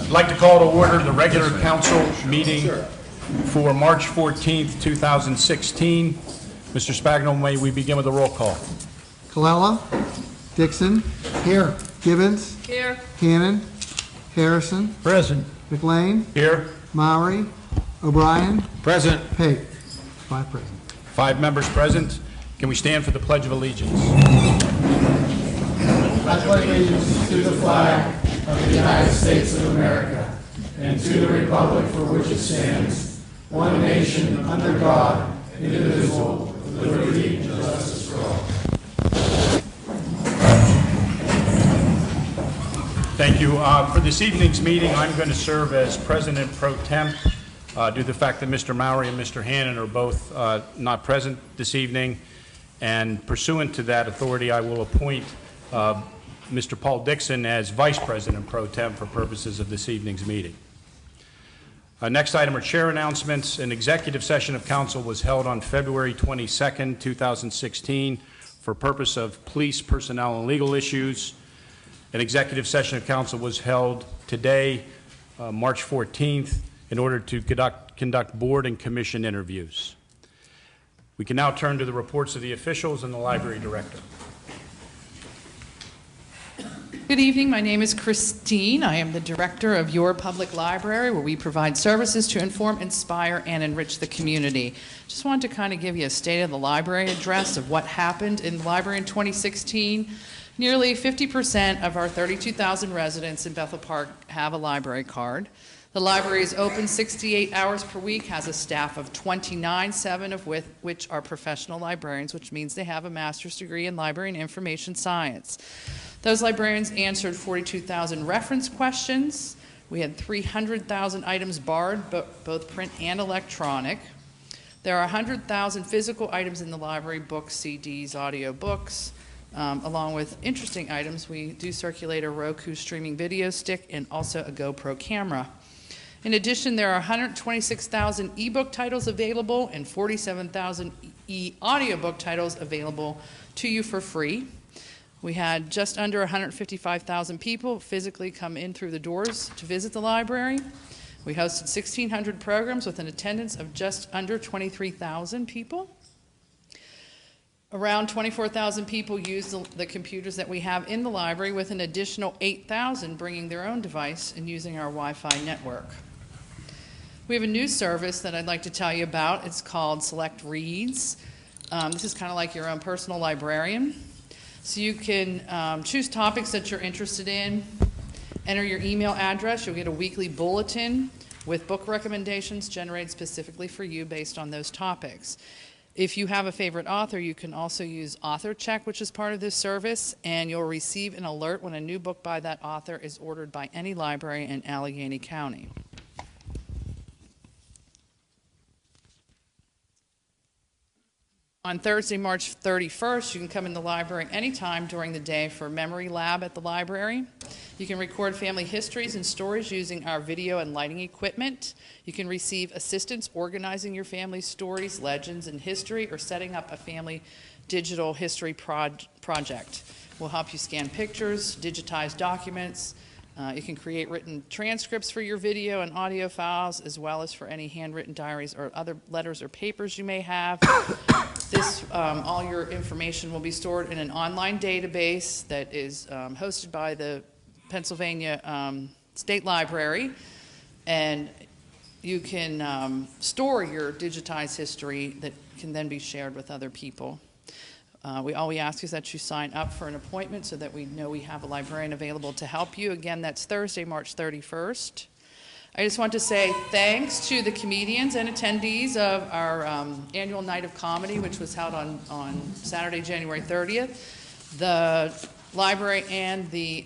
I'd like to call to order the regular council meeting for March 14th, 2016. Mr. Spagno, may we begin with a roll call? Colella. Dixon. Here. Gibbons. Here. Cannon. Harrison. Present. McLean. Here. Mowry. O'Brien. Present. Pate. 5 present. 5 members present. Can we stand for the Pledge of Allegiance? I pledge allegiance to the flag of the United States of America and to the republic for which it stands, one nation under God, indivisible, with liberty and justice for all. Thank you. For this evening's meeting, I'm going to serve as President Pro Tem due to the fact that Mr. Mowry and Mr. Hannon are both not present this evening. And pursuant to that authority, I will appoint Mr. Paul Dixon as Vice President Pro Tem for purposes of this evening's meeting. Next item are chair announcements. An executive session of council was held on February 22nd, 2016 for purpose of police, personnel, and legal issues. An executive session of council was held today, March 14th, in order to conduct board and commission interviews. We can now turn to the reports of the officials and the library director. Good evening. My name is Christine. I am the director of Your Public Library, where we provide services to inform, inspire, and enrich the community. Just wanted to kind of give you a state of the library address of what happened in the library in 2016. Nearly 50% of our 32,000 residents in Bethel Park have a library card. The library is open 68 hours per week, has a staff of 29, 7 of which are professional librarians, which means they have a master's degree in library and information science. Those librarians answered 42,000 reference questions. We had 300,000 items barred, both print and electronic. There are 100,000 physical items in the library, books, CDs, audio books. Along with interesting items, we do circulate a Roku streaming video stick and also a GoPro camera. In addition, there are 126,000 ebook titles available and 47,000 e-audiobook titles available to you for free. We had just under 155,000 people physically come in through the doors to visit the library. We hosted 1,600 programs with an attendance of just under 23,000 people. Around 24,000 people used the computers that we have in the library, with an additional 8,000 bringing their own device and using our Wi-Fi network. We have a new service that I'd like to tell you about. It's called Select Reads. This is kind of like your own personal librarian. So you can choose topics that you're interested in, enter your email address. You'll get a weekly bulletin with book recommendations generated specifically for you based on those topics. If you have a favorite author, you can also use Author Check, which is part of this service, and you'll receive an alert when a new book by that author is ordered by any library in Allegheny County. On Thursday, March 31st, you can come in the library anytime during the day for Memory Lab at the library. You can record family histories and stories using our video and lighting equipment. You can receive assistance organizing your family's stories, legends, and history, or setting up a family digital history project. We'll help you scan pictures, digitize documents. You can create written transcripts for your video and audio files, as well as for any handwritten diaries or other letters or papers you may have. All your information will be stored in an online database that is hosted by the Pennsylvania State Library, and you can store your digitized history that can then be shared with other people. All we ask is that you sign up for an appointment so that we know we have a librarian available to help you. Again, that's Thursday, March 31st. I just want to say thanks to the comedians and attendees of our annual Night of Comedy, which was held on Saturday, January 30th. The library and the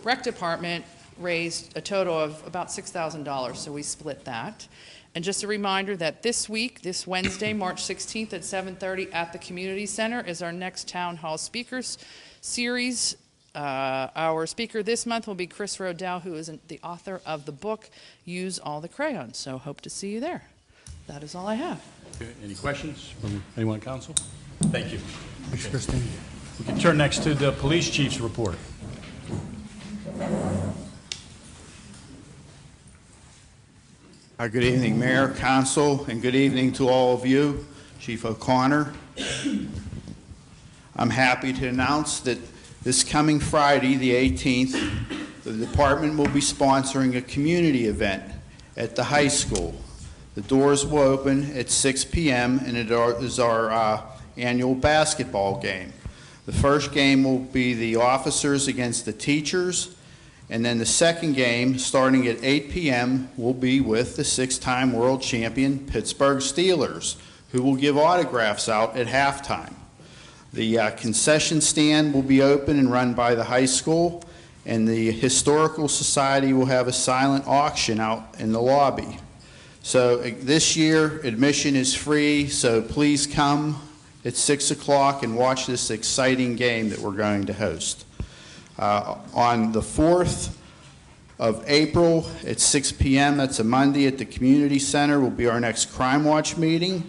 rec department raised a total of about $6,000, so we split that. And just a reminder that this week, this Wednesday, March 16th at 7:30 at the Community Center is our next Town Hall Speakers Series. Our speaker this month will be Chris Rodell, who is the author of the book, Use All the Crayons. So hope to see you there. That is all I have. Okay. Any questions from anyone on council? Thank you. Thanks, Christine. We can turn next to the police chief's report. Good evening, Mayor, Council, and good evening to all of you. Chief O'Connor. I'm happy to announce that this coming Friday, the 18th, the department will be sponsoring a community event at the high school. The doors will open at 6 p.m. and it is our annual basketball game. The first game will be the officers against the teachers, and then the second game, starting at 8 p.m., will be with the 6-time world champion Pittsburgh Steelers, who will give autographs out at halftime. The concession stand will be open and run by the high school, and the Historical Society will have a silent auction out in the lobby. So this year, admission is free, so please come at 6 o'clock and watch this exciting game that we're going to host. On the 4th of April at 6 p.m., that's a Monday, at the Community Center will be our next Crime Watch meeting.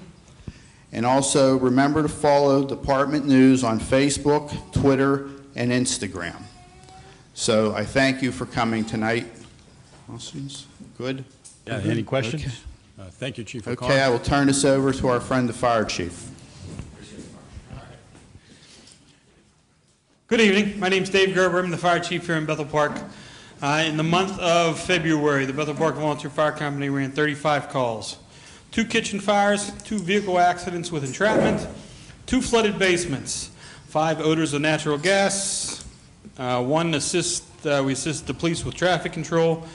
And also remember to follow department news on Facebook, Twitter, and Instagram. So I thank you for coming tonight. Questions? Good? Yeah, any questions? Okay. Thank you, Chief O'Connor. Okay, I will turn this over to our friend, the Fire Chief. Good evening. My name is Dave Gerber. I'm the fire chief here in Bethel Park. In the month of February, the Bethel Park Volunteer Fire Company ran 35 calls. 2 kitchen fires, 2 vehicle accidents with entrapment, 2 flooded basements, 5 odors of natural gas, 1 assist, we assist the police with traffic control,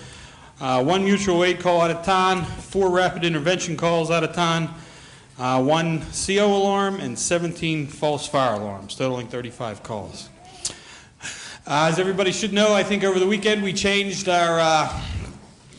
1 mutual aid call out of town, 4 rapid intervention calls out of town, 1 CO alarm, and 17 false fire alarms, totaling 35 calls. As everybody should know, I think over the weekend we changed our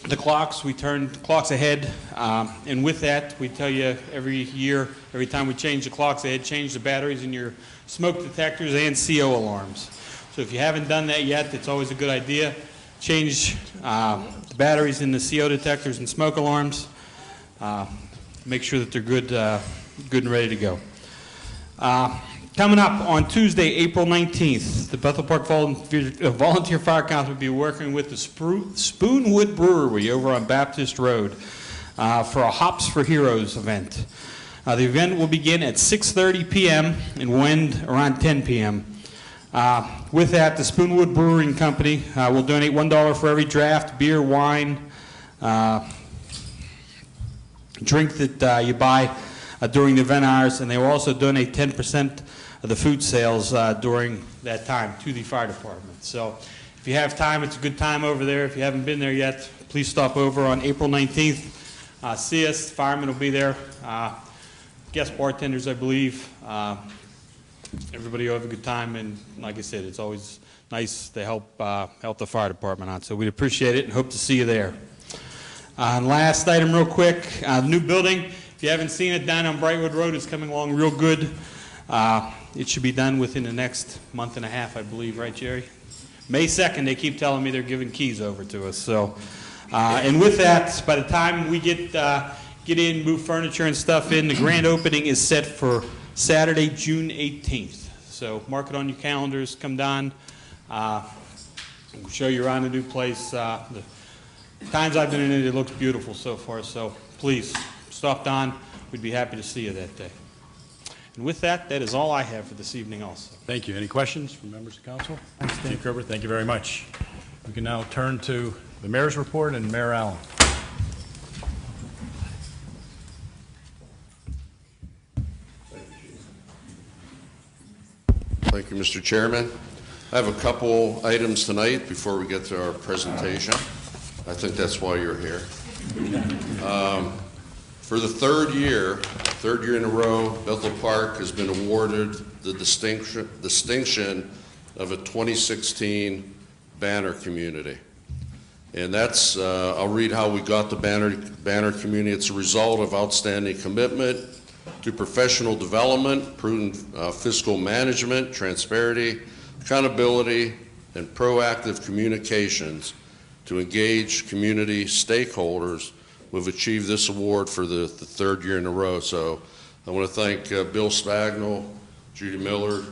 the clocks. We turned clocks ahead, and with that, we tell you every year, every time we change the clocks ahead, change the batteries in your smoke detectors and CO alarms. So if you haven't done that yet, it's always a good idea. Change the batteries in the CO detectors and smoke alarms. Make sure that they're good and ready to go. Coming up on Tuesday, April 19th, the Bethel Park Volunteer Fire Council will be working with the Spoonwood Brewery over on Baptist Road for a Hops for Heroes event. The event will begin at 6:30 p.m. and will end around 10 p.m. With that, the Spoonwood Brewing Company will donate $1 for every draft, beer, wine, drink that you buy during the event hours, and they will also donate 10% of the food sales during that time to the fire department. So if you have time, it's a good time over there. If you haven't been there yet, please stop over on April 19th. See us. Firemen will be there. Guest bartenders, I believe. Everybody will have a good time, and like I said, it's always nice to help the fire department out. So we'd appreciate it and hope to see you there. And last item real quick, the new building. If you haven't seen it, down on Brightwood Road, it's coming along real good. It should be done within the next month and a half, I believe, right, Jerry? May 2nd, they keep telling me they're giving keys over to us. So, and with that, by the time we get in, move furniture and stuff in, the grand opening is set for Saturday, June 18th. So mark it on your calendars. Come down. We'll show you around the new place. The times I've been in it, it looks beautiful so far. So please stop down. We'd be happy to see you that day. And with that, that is all I have for this evening also. Thank you. Any questions from members of council? Chief Gerber, thank you very much. We can now turn to the mayor's report and Mayor Allen. Thank you, Mr. Chairman. I have a couple items tonight before we get to our presentation. I think that's why you're here. For the third year in a row, Bethel Park has been awarded the distinction of a 2016 Banner Community. And that's, I'll read how we got the Banner Community. It's a result of outstanding commitment to professional development, prudent fiscal management, transparency, accountability, and proactive communications to engage community stakeholders. We've achieved this award for the third year in a row. So I want to thank Bill Spagnol, Judy Miller,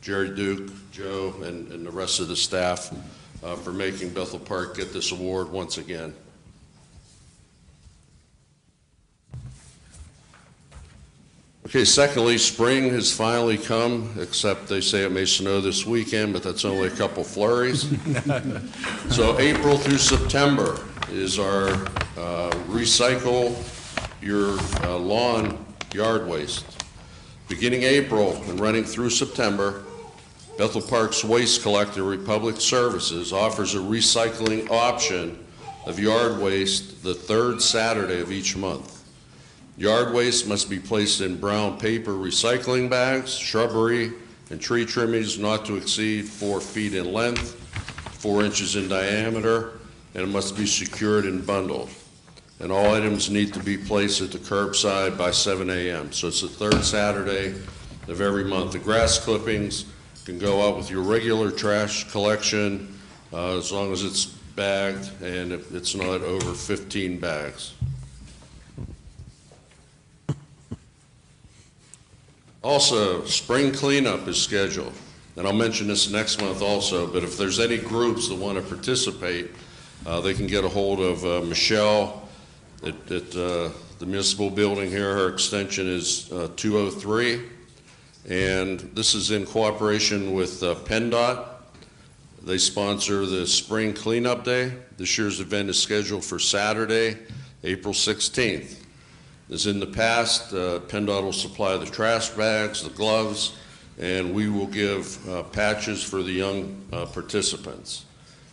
Jerry Duke, Joe, and the rest of the staff for making Bethel Park get this award once again. Okay, secondly, spring has finally come, except they say it may snow this weekend, but that's only a couple flurries. So April through September is our recycle your lawn yard waste. Beginning April and running through September, Bethel Park's Waste Collector Republic Services offers a recycling option of yard waste the third Saturday of each month. Yard waste must be placed in brown paper recycling bags, shrubbery, and tree trimmings not to exceed 4 feet in length, 4 inches in diameter, and it must be secured and bundled. And all items need to be placed at the curbside by 7 a.m. So it's the third Saturday of every month. The grass clippings can go out with your regular trash collection as long as it's bagged and it's not over 15 bags. Also, spring cleanup is scheduled, and I'll mention this next month also, but if there's any groups that want to participate, they can get a hold of Michelle at the municipal building here. Her extension is 203, and this is in cooperation with PennDOT. They sponsor the Spring Cleanup Day. This year's event is scheduled for Saturday, April 16th. As in the past, PennDOT will supply the trash bags, the gloves, and we will give patches for the young participants.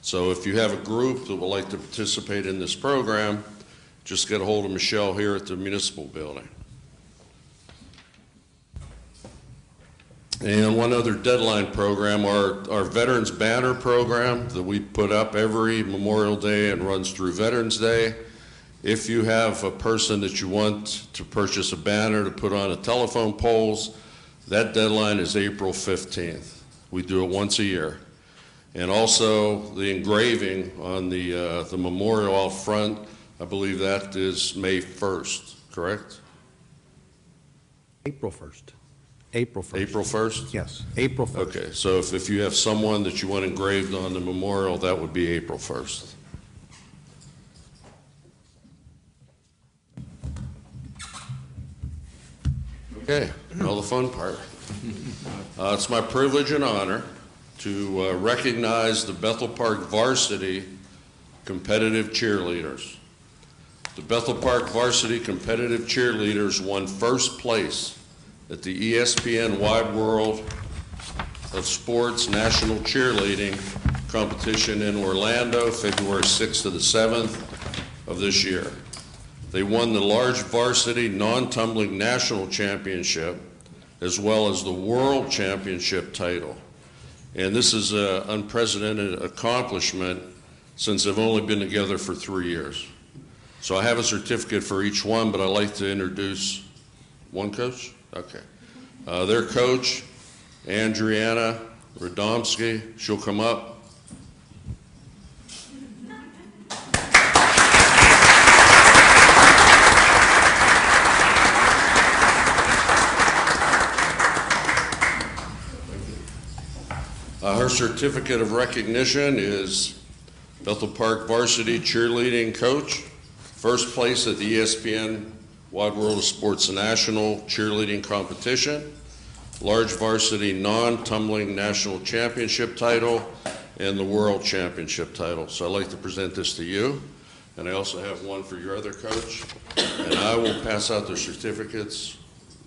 So if you have a group that would like to participate in this program, just get a hold of Michelle here at the municipal building. And one other deadline program, our Veterans Banner program that we put up every Memorial Day and runs through Veterans Day. If you have a person that you want to purchase a banner to put on a telephone poles, that deadline is April 15th. We do it once a year. And also the engraving on the memorial out front, I believe that is May 1st, correct? April 1st. April 1st. April 1st? Yes, April 1st. Okay, so if you have someone that you want engraved on the memorial, that would be April 1st. Okay, now the fun part. It's my privilege and honor to recognize the Bethel Park varsity competitive cheerleaders. The Bethel Park varsity competitive cheerleaders won first place at the ESPN Wide World of Sports National Cheerleading Competition in Orlando, February 6th to the 7th of this year. They won the large varsity non-tumbling national championship as well as the world championship title. And this is an unprecedented accomplishment since they've only been together for 3 years. So I have a certificate for each one, but I'd like to introduce one coach. Okay. Their coach, Andriana Radomski, she'll come up. Her certificate of recognition is Bethel Park varsity cheerleading coach, first place at the ESPN Wide World of Sports National Cheerleading Competition, large varsity non-tumbling national championship title, and the world championship title. So I'd like to present this to you, and I also have one for your other coach, and I will pass out their certificates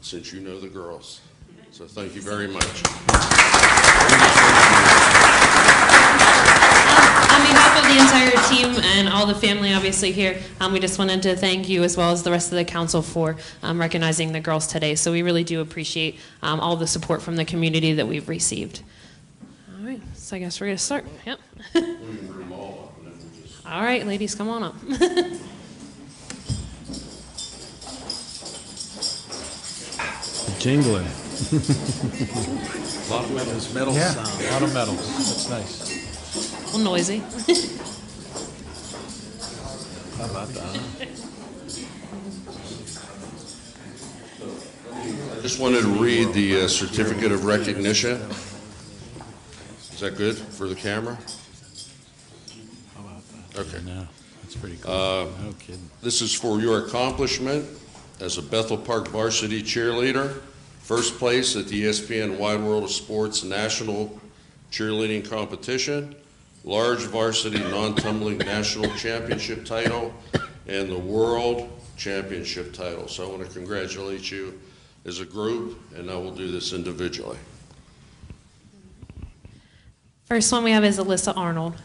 since you know the girls. So thank you very much. On behalf of the entire team and all the family obviously here, we just wanted to thank you as well as the rest of the council for recognizing the girls today. So we really do appreciate all the support from the community that we've received. All right, so I guess we're going to start. Yep. All right, ladies, come on up. Jingling. A lot of medals. Medals. Yeah, a lot of medals. That's nice. A little noisy. How about that? I just wanted to read the certificate of recognition. Is that good for the camera? How about that? Okay. No, that's pretty cool. No kidding. This is for your accomplishment as a Bethel Park varsity cheerleader, first place at the ESPN Wide World of Sports National Cheerleading Competition, large varsity non-tumbling national championship title, and the world championship title. So I want to congratulate you as a group, and I will do this individually. First one we have is Alyssa Arnold.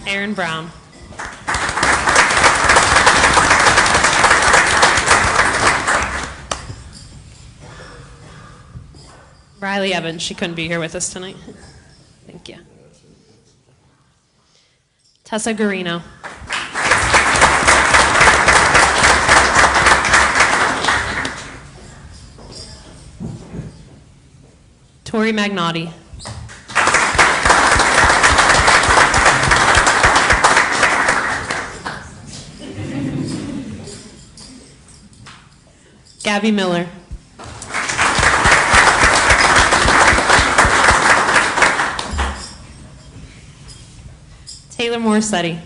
Aaron Brown. Riley Evans, she couldn't be here with us tonight. Thank you. Tessa Garino. Tori Magnotti. Gabby Miller. Taylor Morsetti.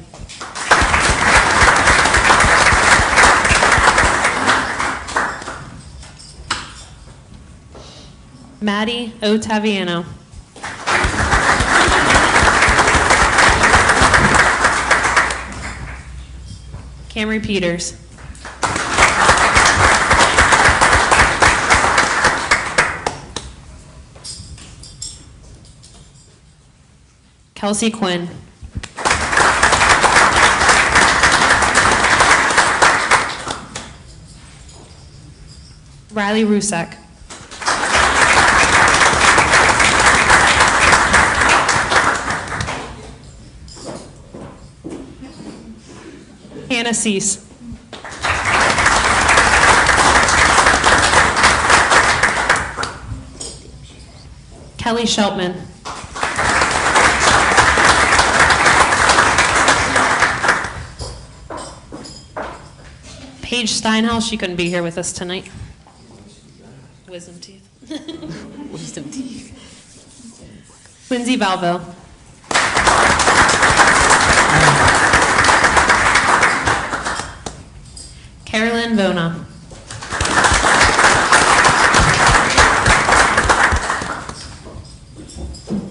Maddie Ottaviano. Camry Peters. Kelsey Quinn. Riley Rusak. Hannah Cease. Kelly Sheltman. Paige Steinhaus, she couldn't be here with us tonight. Wisdom teeth. Wisdom teeth. Lindsay Valvo. Carolyn Vona.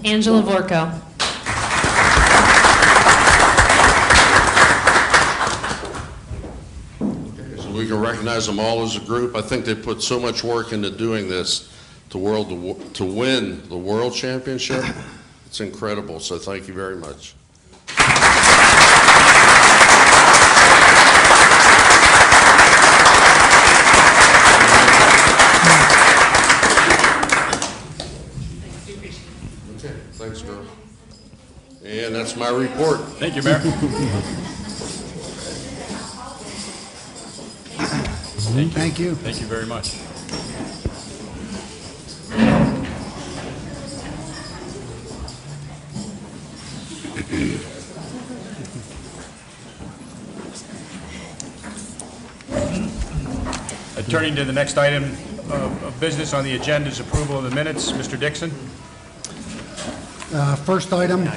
Angela Vorko. So we can recognize them all as a group. I think they put so much work into doing this to win the world championship. It's incredible, so thank you very much. Okay, thanks, girl. And that's my report. Thank you, Mayor. Thank you. Thank you very much. Turning to the next item of business on the agenda is approval of the minutes. Mr. Dixon? First item,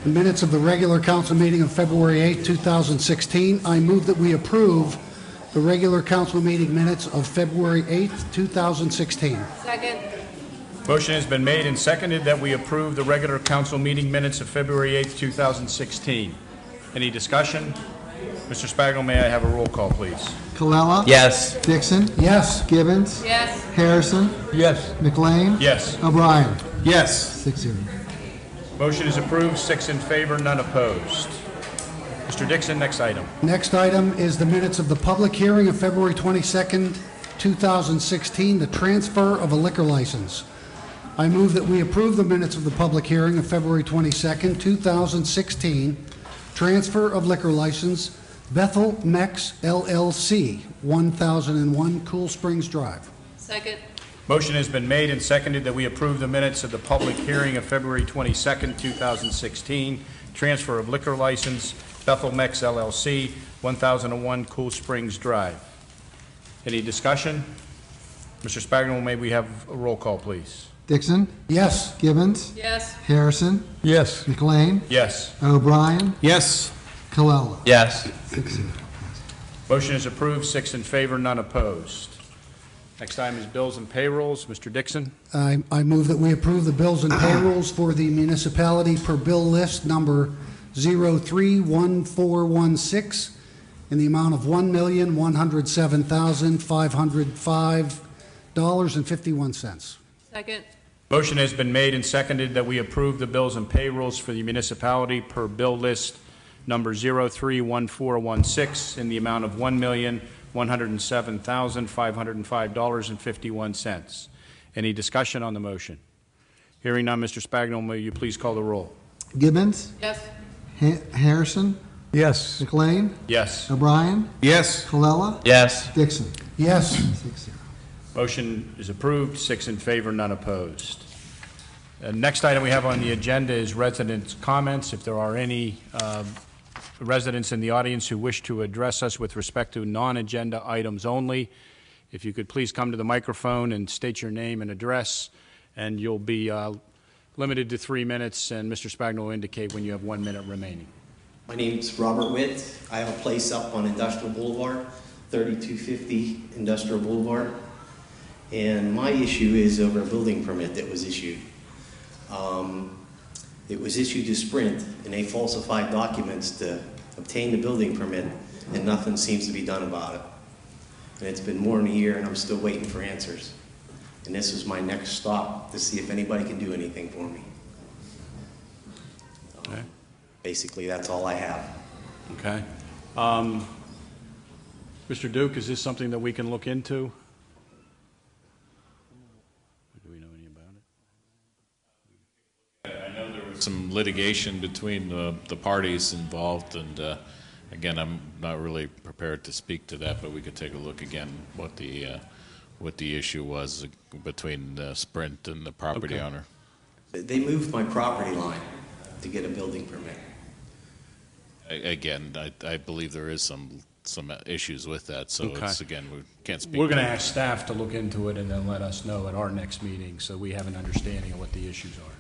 the minutes of the regular council meeting of February 8, 2016. I move that we approve the regular council meeting minutes of February 8, 2016. Second. Motion has been made and seconded that we approve the regular council meeting minutes of February 8, 2016. Any discussion? Mr. Spagno, may I have a roll call, please? Colella. Yes. Dixon. Yes. Gibbons. Yes. Harrison. Yes. McLean. Yes. O'Brien. Yes. 6-0. Motion is approved, 6 in favor, none opposed. Mr. Dixon, next item. Next item is the minutes of the public hearing of February 22nd, 2016, the transfer of a liquor license. I move that we approve the minutes of the public hearing of February 22nd, 2016, transfer of liquor license, Bethel Mex LLC, 1001 Cool Springs Drive. Second. Motion has been made and seconded that we approve the minutes of the public hearing of February 22nd, 2016, transfer of liquor license, Bethel Mex LLC, 1001 Cool Springs Drive. Any discussion? Mr. Spagnuolo, may we have a roll call, please? Dixon? Yes. Gibbons? Yes. Harrison? Yes. McLean? Yes. O'Brien? Yes. Colella? Yes. 6-0. Motion is approved, 6 in favor, none opposed. Next item is bills and payrolls. Mr. Dixon? I move that we approve the bills and payrolls for the municipality per bill list number 031416 in the amount of $1,107,505.51. Second. Motion has been made and seconded that we approve the bills and payrolls for the municipality per bill list number 031416 in the amount of $1,107,505.51. Any discussion on the motion? Hearing none, Mr. Spagnuolo, may you please call the roll? Gibbons? Yes. Harrison? Yes. McLean? Yes. O'Brien? Yes. Colella? Yes. Dixon? Yes. 6-0. Motion is approved, 6 in favor, none opposed. Next item we have on the agenda is residents' comments. If there are any residents in the audience who wish to address us with respect to non-agenda items only, if you could please come to the microphone and state your name and address, and you'll be limited to 3 minutes, and Mr. Spagnuolo will indicate when you have 1 minute remaining. My name's Robert Witt. I have a place up on Industrial Boulevard, 3250 Industrial Boulevard. And my issue is over a building permit that was issued. It was issued to Sprint, and they falsified documents to obtain the building permit, and nothing seems to be done about it. And it's been more than a year, and I'm still waiting for answers. And this is my next stop to see if anybody can do anything for me. Okay. Basically, that's all I have. Okay. Mr. Duke, is this something that we can look into? Do we know any about it? I know there was some litigation between the parties involved, and again, I'm not really prepared to speak to that, but we could take a look again what the issue was between Sprint and the property owner. They moved my property line to get a building permit. Again, I believe there is some issues with that, so it's, again, we can't speak. We're going to ask staff to look into it and then let us know at our next meeting so we have an understanding of what the issues are.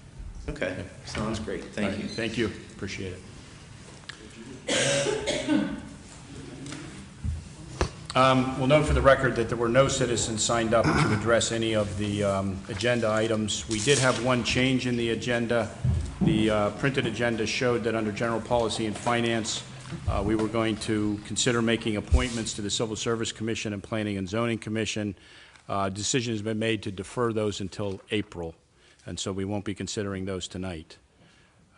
Okay, sounds great. Thank you. Thank you. Appreciate it. We'll note for the record that there were no citizens signed up to address any of the agenda items. We did have one change in the agenda. The printed agenda showed that under General Policy and Finance, we were going to consider making appointments to the Civil Service Commission and Planning and Zoning Commission. Decision has been made to defer those until April, and so we won't be considering those tonight.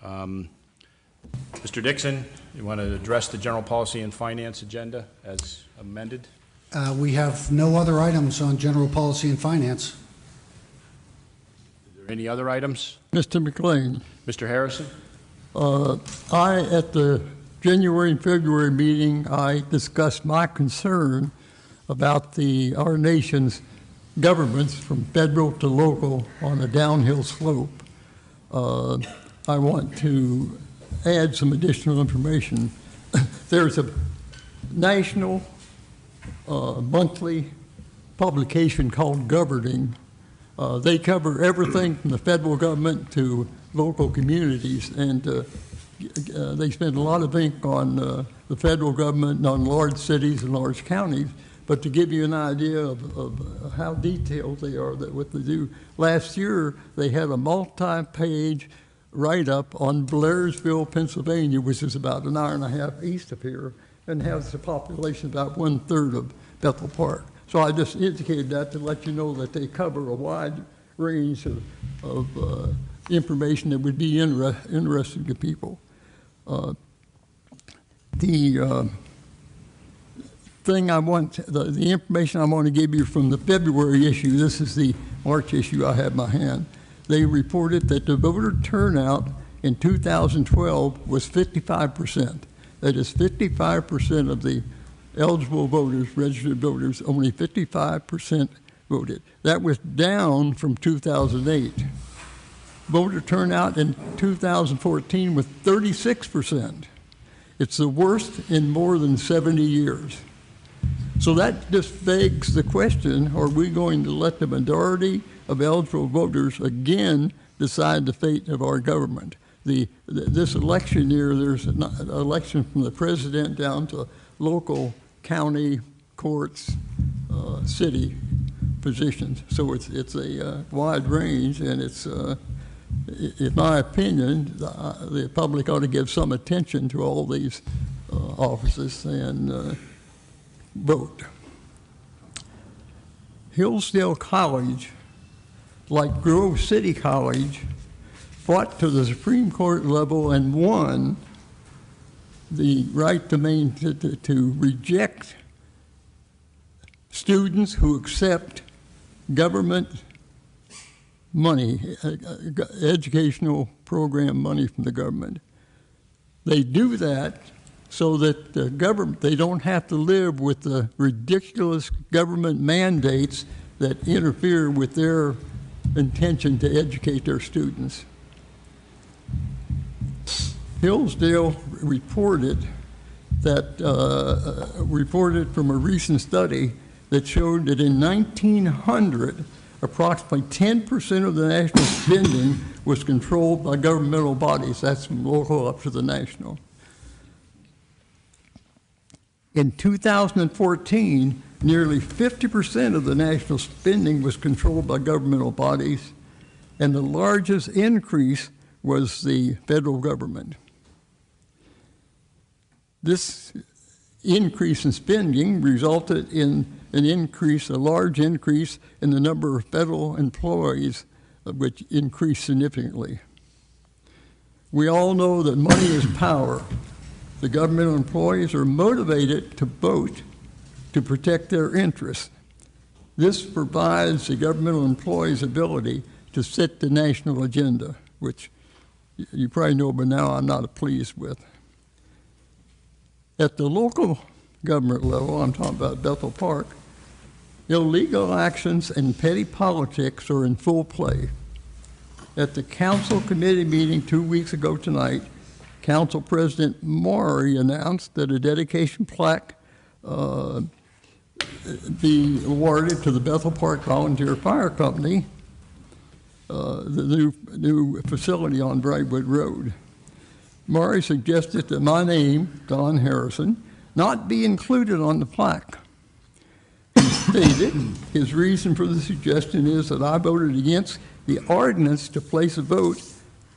Mr. Dixon, you want to address the General Policy and Finance agenda as amended? We have no other items on general policy and finance. Are there any other items? Mr. McLean, Mr. Harrison? at the January and February meeting, I discussed my concern about our nation's governments from federal to local on a downhill slope. I want to add some additional information. There's a national monthly publication called Governing. They cover everything from the federal government to local communities, and they spend a lot of ink on the federal government and on large cities and large counties. But to give you an idea of how detailed they are, that what they do, last year they had a multi-page write-up on Blairsville, Pennsylvania, which is about an hour and a half east of here, and has a population about 1/3 of Bethel Park. So I just indicated that to let you know that they cover a wide range of information that would be interesting to people. The information I want to give you from the February issue, this is the March issue I have in my hand. They reported that the voter turnout in 2012 was 55%. That is 55% of the eligible voters, registered voters, only 55% voted. That was down from 2008. Voter turnout in 2014 was 36%. It's the worst in more than 70 years. So that just begs the question, are we going to let the majority of eligible voters again decide the fate of our government? This election year, there's an election from the president down to local, county, courts, city positions. So it's a wide range, and it's, in my opinion, the public ought to give some attention to all these offices and vote. Hillsdale College, like Grove City College, fought to the Supreme Court level and won the right to reject students who accept government money, educational program money from the government. They do that so that the government, they don't have to live with the ridiculous government mandates that interfere with their intention to educate their students. Hillsdale reported from a recent study that showed that in 1900, approximately 10% of the national spending was controlled by governmental bodies. That's from local up to the national. In 2014, nearly 50% of the national spending was controlled by governmental bodies, and the largest increase was the federal government. This increase in spending resulted in a large increase in the number of federal employees, which increased significantly. We all know that money is power. The governmental employees are motivated to vote to protect their interests. This provides the governmental employees' ability to set the national agenda, which you probably know by now I'm not pleased with. At the local government level, I'm talking about Bethel Park, illegal actions and petty politics are in full play. At the council committee meeting 2 weeks ago tonight, Council President Maury announced that a dedication plaque be awarded to the Bethel Park Volunteer Fire Company, the new facility on Brightwood Road. Maury suggested that my name, Don Harrison, not be included on the plaque. He stated his reason for the suggestion is that I voted against the ordinance to place a vote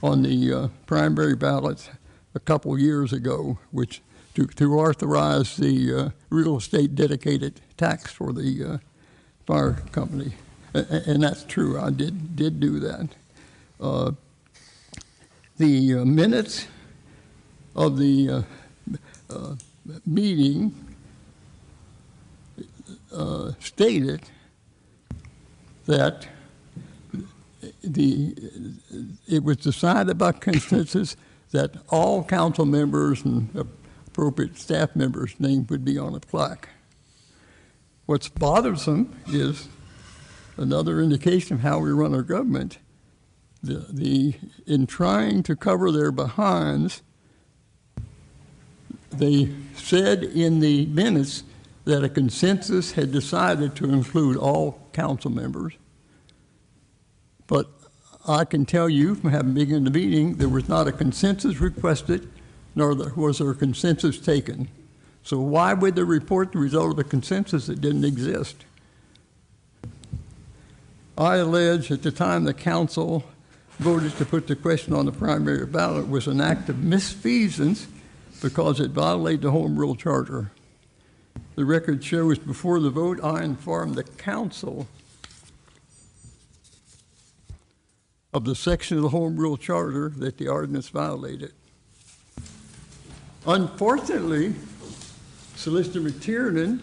on the primary ballots a couple years ago, which to authorize the real estate dedicated tax for the fire company. And that's true, I did do that. The minutes of the meeting stated that it was decided by consensus that all council members and appropriate staff members' names would be on a plaque. What's bothersome is another indication of how we run our government. In trying to cover their behinds, they said in the minutes that a consensus had decided to include all council members. But I can tell you from having been in the meeting, there was not a consensus requested, nor was there a consensus taken. So why would they report the result of a consensus that didn't exist? I allege at the time the council voted to put the question on the primary ballot was an act of misfeasance because it violated the Home Rule Charter. The record shows before the vote, I informed the council of the section of the Home Rule Charter that the ordinance violated. Unfortunately, Solicitor McTiernan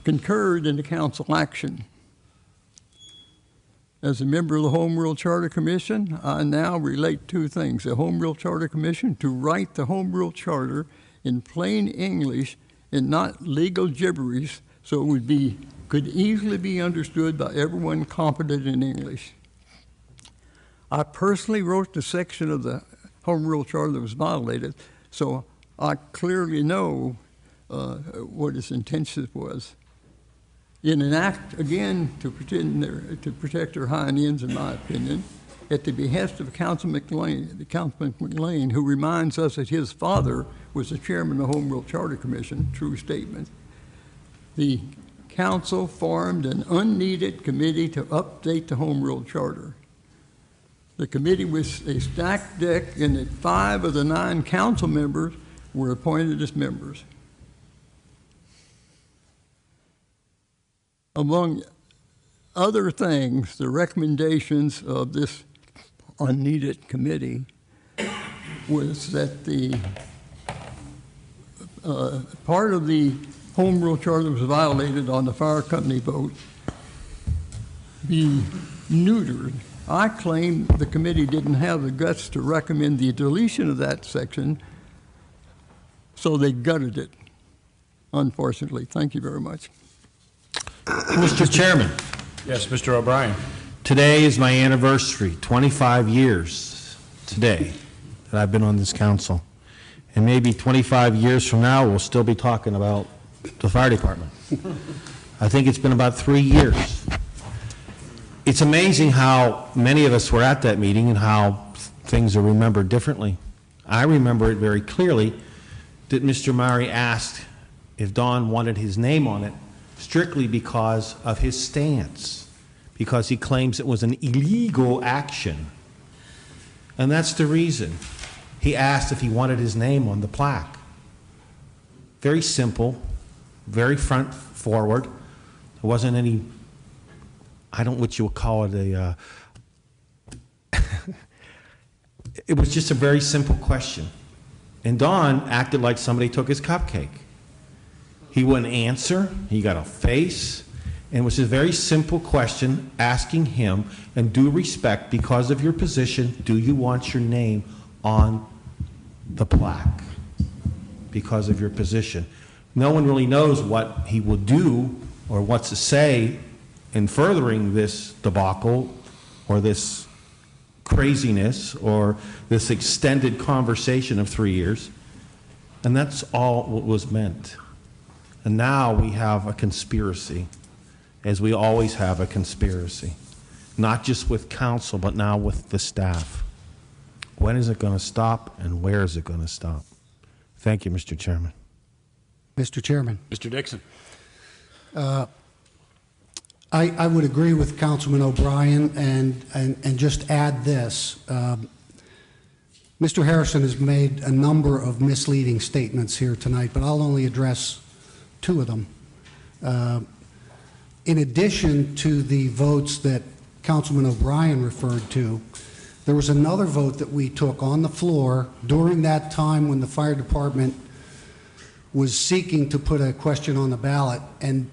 concurred in the council action. As a member of the Home Rule Charter Commission, I now relate two things. The Home Rule Charter Commission to write the Home Rule Charter in plain English and not legal gibberish, so it could easily be understood by everyone competent in English. I personally wrote the section of the Home Rule Charter that was violated, so I clearly know what his intention was. In an act, again, to protect their hind ends, in my opinion, at the behest of Councilman McLean, who reminds us that his father was the chairman of the Home Rule Charter Commission, true statement, the council formed an unneeded committee to update the Home Rule Charter. The committee was a stacked deck in that 5 of the 9 council members were appointed as members. Among other things, the recommendations of this unneeded committee was that the part of the Home Rule Charter was violated on the fire company vote be neutered. I claim the committee didn't have the guts to recommend the deletion of that section, so they gutted it, unfortunately. Thank you very much. Mr. Chairman. Yes, Mr. O'Brien. Today is my anniversary, 25 years today that I've been on this council. And maybe 25 years from now, we'll still be talking about the fire department. I think it's been about 3 years. It's amazing how many of us were at that meeting and how things are remembered differently. I remember it very clearly that Mr. Mowry asked if Don wanted his name on it strictly because of his stance, because he claims it was an illegal action. And that's the reason he asked if he wanted his name on the plaque. Very simple, very front forward. There wasn't any, I don't know what you would call it, it was just a very simple question. And Don acted like somebody took his cupcake. He wouldn't answer, he got a face, and it was a very simple question asking him, in due respect, because of your position, do you want your name on the plaque? Because of your position. No one really knows what he will do or what to say in furthering this debacle or this craziness or this extended conversation of 3 years. And that's all what was meant. And now we have a conspiracy, as we always have a conspiracy, not just with council, but now with the staff. When is it going to stop, and where is it going to stop? Thank you, Mr. Chairman. Mr. Chairman. Mr. Dixon. I would agree with Councilman O'Brien and just add this. Mr. Harrison has made a number of misleading statements here tonight, but I'll only address 2 of them. In addition to the votes that Councilman O'Brien referred to, there was another vote that we took on the floor during that time when the fire department was seeking to put a question on the ballot, and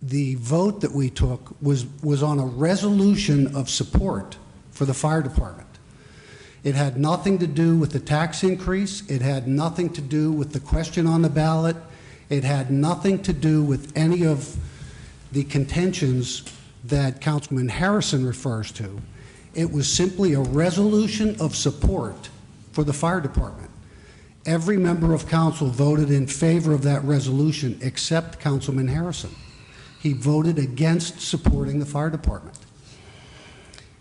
the vote that we took was on a resolution of support for the fire department. It had nothing to do with the tax increase. It had nothing to do with the question on the ballot. It had nothing to do with any of the contentions that Councilman Harrison refers to. It was simply a resolution of support for the fire department. Every member of council voted in favor of that resolution except Councilman Harrison. He voted against supporting the fire department.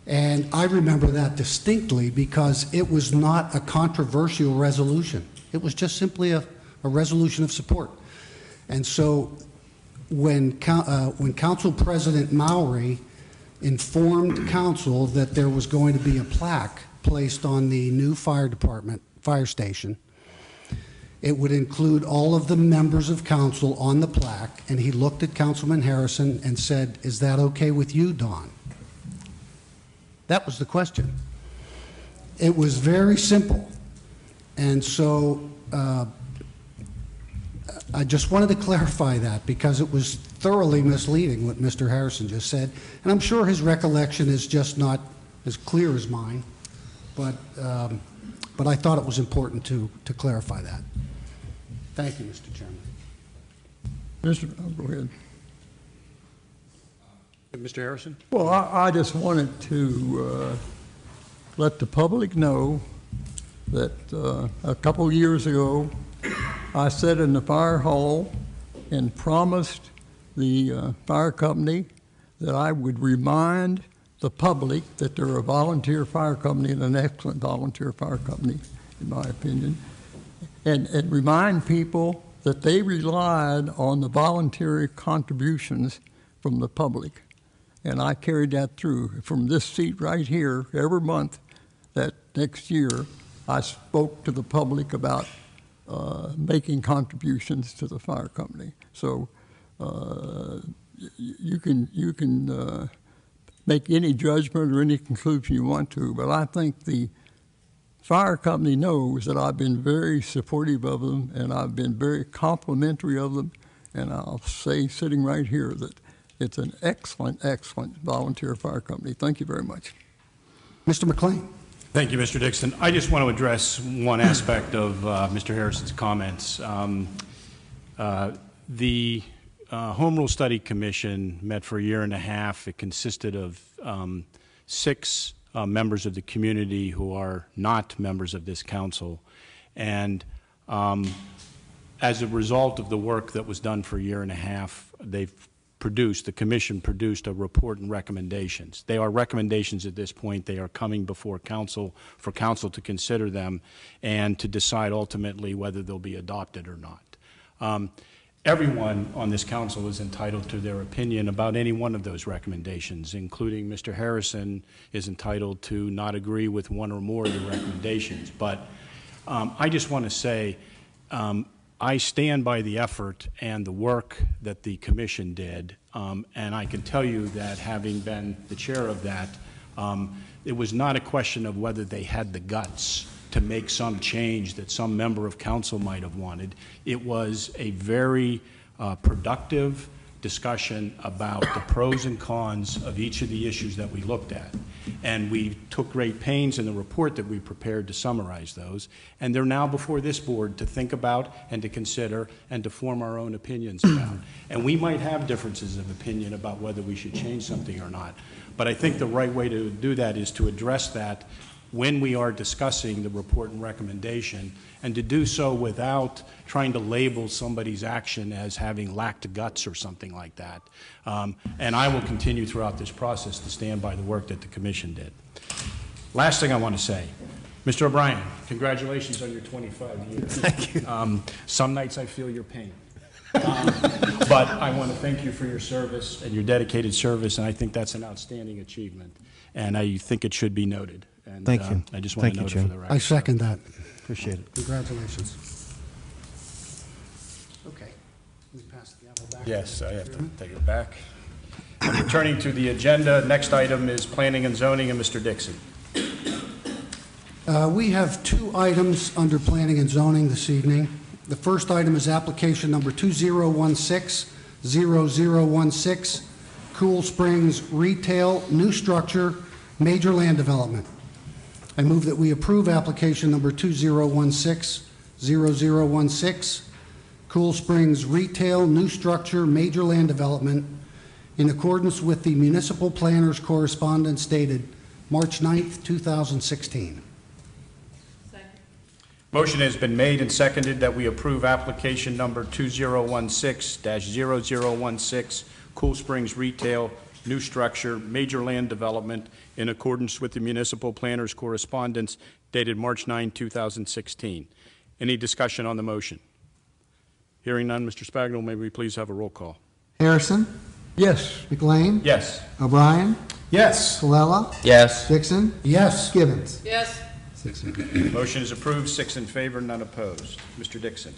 And I remember that distinctly because it was not a controversial resolution. It was just simply a resolution of support. And so when Council President Mowry informed council that there was going to be a plaque placed on the new fire station, it would include all of the members of council on the plaque, and he looked at Councilman Harrison and said, "Is that okay with you, Don?" That was the question. It was very simple. And so I just wanted to clarify that because it was thoroughly misleading what Mr. Harrison just said. And I'm sure his recollection is just not as clear as mine, but I thought it was important to clarify that. Thank you, Mr. Chairman. Go ahead. Mr. Harrison? Well, I just wanted to let the public know that a couple years ago, I sat in the fire hall and promised the fire company that I would remind the public that they're a volunteer fire company and an excellent volunteer fire company, in my opinion, and remind people that they relied on the voluntary contributions from the public. And I carried that through. From this seat right here, every month that next year, I spoke to the public about making contributions to the fire company. So you can make any judgment or any conclusion you want to, but I think the fire company knows that I've been very supportive of them and I've been very complimentary of them, and I'll say sitting right here that it's an excellent, excellent volunteer fire company. Thank you very much. Mr. McLean. Thank you, Mr. Dixon. I just want to address one aspect of Mr. Harrison's comments. The Home Rule Study Commission met for a year and a half. It consisted of 6 members of the community who are not members of this council. And as a result of the work that was done for a year and a half, the commission produced a report and recommendations. They are recommendations at this point. They are coming before council for council to consider them and to decide ultimately whether they'll be adopted or not. Everyone on this council is entitled to their opinion about any one of those recommendations, including Mr. Harrison is entitled to not agree with one or more of the recommendations. But I just want to say I stand by the effort and the work that the commission did, and I can tell you that having been the chair of that, it was not a question of whether they had the guts to make some change that some member of council might have wanted. It was a very productive discussion about the pros and cons of each of the issues that we looked at. And we took great pains in the report that we prepared to summarize those. And they're now before this board to think about and to consider and to form our own opinions about. And we might have differences of opinion about whether we should change something or not. But I think the right way to do that is to address that when we are discussing the report and recommendation, and to do so without trying to label somebody's action as having lacked guts or something like that. And I will continue throughout this process to stand by the work that the commission did. Last thing I want to say, Mr. O'Brien, congratulations on your 25 years. Thank you. Some nights I feel your pain. But I want to thank you for your service and your dedicated service, and I think that's an outstanding achievement, and I think it should be noted. And, thank you. I just want to note it for the record. I second that. Appreciate it. Congratulations. Okay. We pass the gavel back. Yes, I have to take it back. Returning to the agenda, next item is planning and zoning, and Mr. Dixon. We have 2 items under planning and zoning this evening. The first item is application number 2016-0016, Cool Springs Retail New Structure Major Land Development. I move that we approve application number 2016-0016, Cool Springs Retail New Structure Major Land Development, in accordance with the municipal planner's correspondence dated March 9th, 2016. Motion has been made and seconded that we approve application number 2016-0016, Cool Springs Retail New Structure Major Land Development, in accordance with the municipal planner's correspondence dated March 9, 2016. Any discussion on the motion? Hearing none, Mr. Spagnol, may we please have a roll call? Harrison? Yes. McLean? Yes. O'Brien? Yes. Colella? Yes. Dixon? Yes. Gibbons? Yes. 6 in favor. Motion is approved, 6 in favor, none opposed. Mr. Dixon.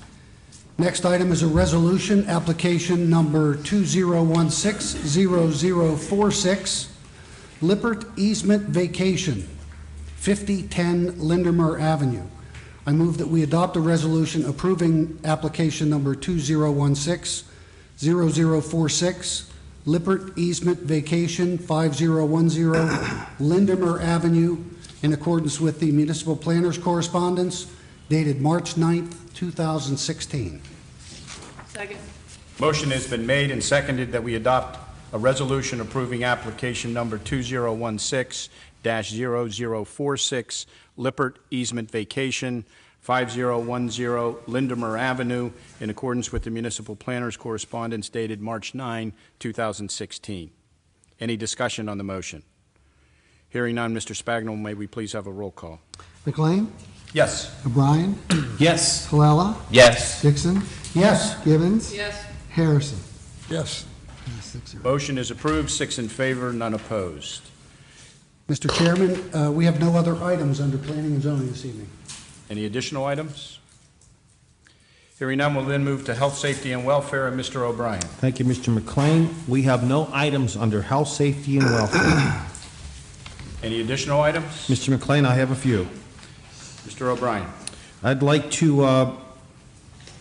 Next item is a resolution, application number 2016-0046, Lippert Easement Vacation, 5010 Lindermer Avenue. I move that we adopt a resolution approving application number 2016-0046, Lippert Easement Vacation, 5010 Lindermer Avenue, in accordance with the municipal planner's correspondence dated March 9th, 2016. Second. Motion has been made and seconded that we adopt a resolution approving application number 2016-0046, Lippert Easement Vacation, 5010 Lindermer Avenue, in accordance with the municipal planner's correspondence dated March 9, 2016. Any discussion on the motion? Hearing none, Mr. Spagnol, may we please have a roll call? McLean? Yes. O'Brien? Yes. Colella? Yes. Dixon? Yes. Givens? Yes. Harrison? Yes. Pass 6-0. Motion is approved, 6 in favor, none opposed. Mr. Chairman, we have no other items under planning and zoning this evening. Any additional items? Hearing none, we'll then move to health, safety, and welfare, and Mr. O'Brien. Thank you, Mr. McLean. We have no items under health, safety, and welfare. Any additional items? Mr. McLean, I have a few. Mr. O'Brien. I'd like to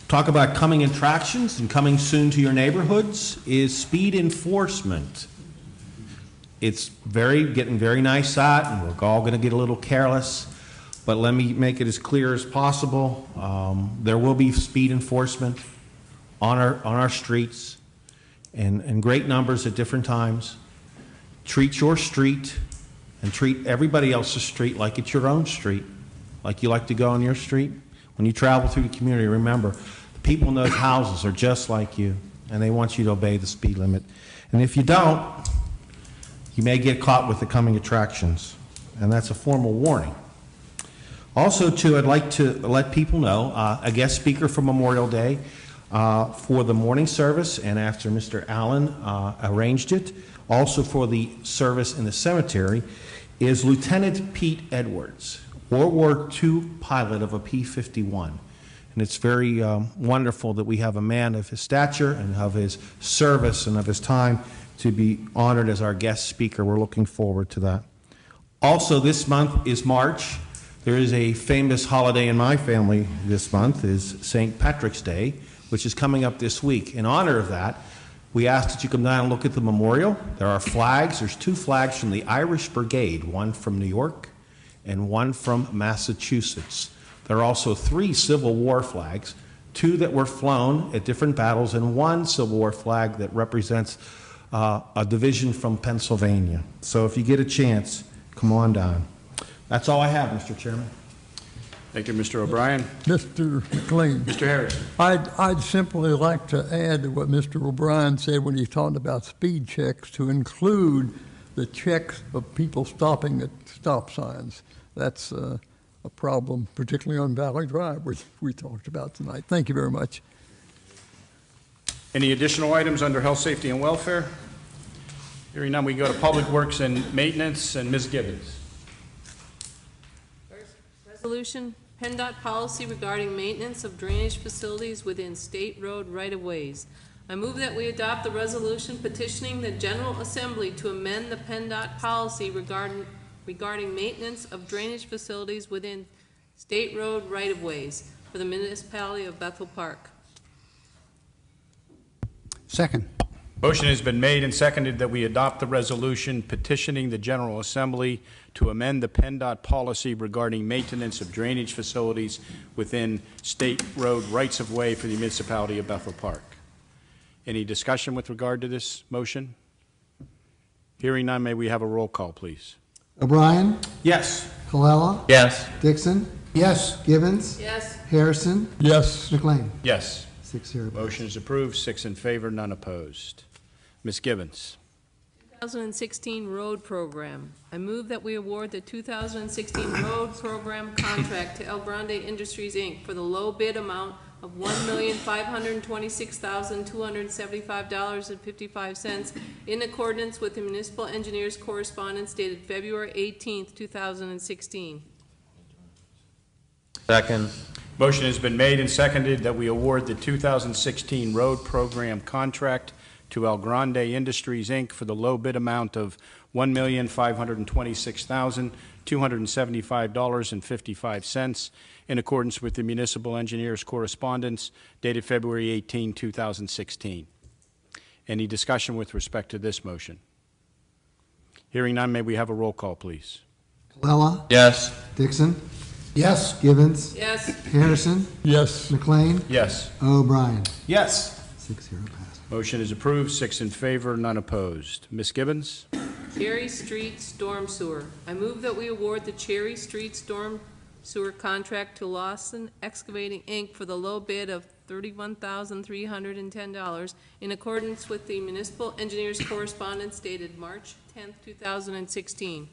talk about coming attractions and coming soon to your neighborhoods is speed enforcement. It's getting very nice out, and we're all going to get a little careless, but let me make it as clear as possible. There will be speed enforcement on our streets in great numbers at different times. Treat your street and treat everybody else's street like it's your own street, like you like to go on your street. When you travel through the community, remember, the people in those houses are just like you, and they want you to obey the speed limit. And if you don't, you may get caught with the coming attractions, and that's a formal warning. Also, too, I'd like to let people know, a guest speaker for Memorial Day for the morning service, and after Mr. Allen arranged it, also for the service in the cemetery, is Lieutenant Pete Edwards, World War II pilot of a P-51. And it's very wonderful that we have a man of his stature and of his service and of his time to be honored as our guest speaker. We're looking forward to that. Also, this month is March. There is a famous holiday in my family this month, is St. Patrick's Day, which is coming up this week. In honor of that, we ask that you come down and look at the memorial. There are flags. There's 2 flags from the Irish Brigade, one from New York and one from Massachusetts. There are also 3 Civil War flags, 2 that were flown at different battles, and 1 Civil War flag that represents a division from Pennsylvania. So if you get a chance, come on down. That's all I have, Mr. Chairman. Thank you, Mr. O'Brien. Mr. McLean. Mr. Harris. I'd simply like to add to what Mr. O'Brien said when he talked about speed checks, to include the checks of people stopping at stop signs. That's a problem, particularly on Valley Drive, which we talked about tonight. Thank you very much. Any additional items under health, safety, and welfare? Hearing none, we go to public works and maintenance, and Ms. Gibbons. Resolution, PennDOT policy regarding maintenance of drainage facilities within state road right-of-ways. I move that we adopt the resolution petitioning the General Assembly to amend the PennDOT policy regarding maintenance of drainage facilities within state road right-of-ways for the municipality of Bethel Park. Second. Motion has been made and seconded that we adopt the resolution petitioning the General Assembly to amend the PennDOT policy regarding maintenance of drainage facilities within state road rights-of-way for the municipality of Bethel Park. Any discussion with regard to this motion? Hearing none, may we have a roll call, please? O'Brien? Yes. Colella? Yes. Dixon? Yes. Givens? Yes. Harrison? Yes. McLean? Yes. 6-0. Motion is approved, 6 in favor, none opposed. Ms. Gibbons. 2016 Road Program. I move that we award the 2016 Road Program contract to El Grande Industries, Inc. for the low bid amount of $1,526,275.55 in accordance with the municipal engineer's correspondence dated February 18th, 2016. Second. Motion has been made and seconded that we award the 2016 Road Program contract to El Grande Industries, Inc. for the low bid amount of $1,526,275.55 in accordance with the municipal engineer's correspondence dated February 18, 2016. Any discussion with respect to this motion? Hearing none, may we have a roll call, please? Colella? Yes. Dixon? Yes. Givens? Yes. Harrison? Yes. McLean? Yes. O'Brien? Yes. 6-0 pass. Motion is approved, 6 in favor, none opposed. Ms. Gibbons? Cherry Street Storm Sewer. I move that we award the Cherry Street Storm sewer contract to Lawson Excavating, Inc. for the low bid of $31,310 in accordance with the municipal engineer's correspondence dated March 10th, 2016.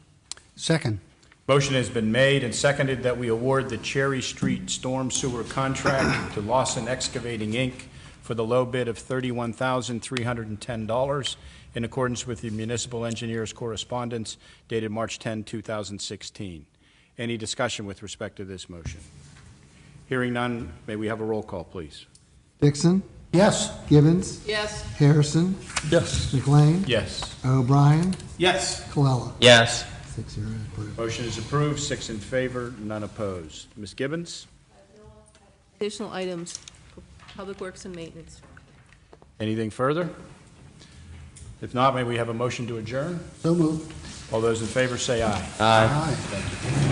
Second. Motion has been made and seconded that we award the Cherry Street Storm Sewer Contract to Lawson Excavating, Inc. for the low bid of $31,310 in accordance with the municipal engineer's correspondence dated March 10, 2016. Any discussion with respect to this motion? Hearing none, may we have a roll call, please? Dixon, Yes. Gibbons, Yes. Harrison, Yes. McLean, Yes. O'Brien, Yes. Colella. Yes. 6-0 approved. Motion is approved, 6 in favor, none opposed. Ms. Gibbons, Additional items for Public Works and Maintenance. anything further? If not, may we have a motion to adjourn? So moved. All those in favor say aye. Aye. Aye. Thank you.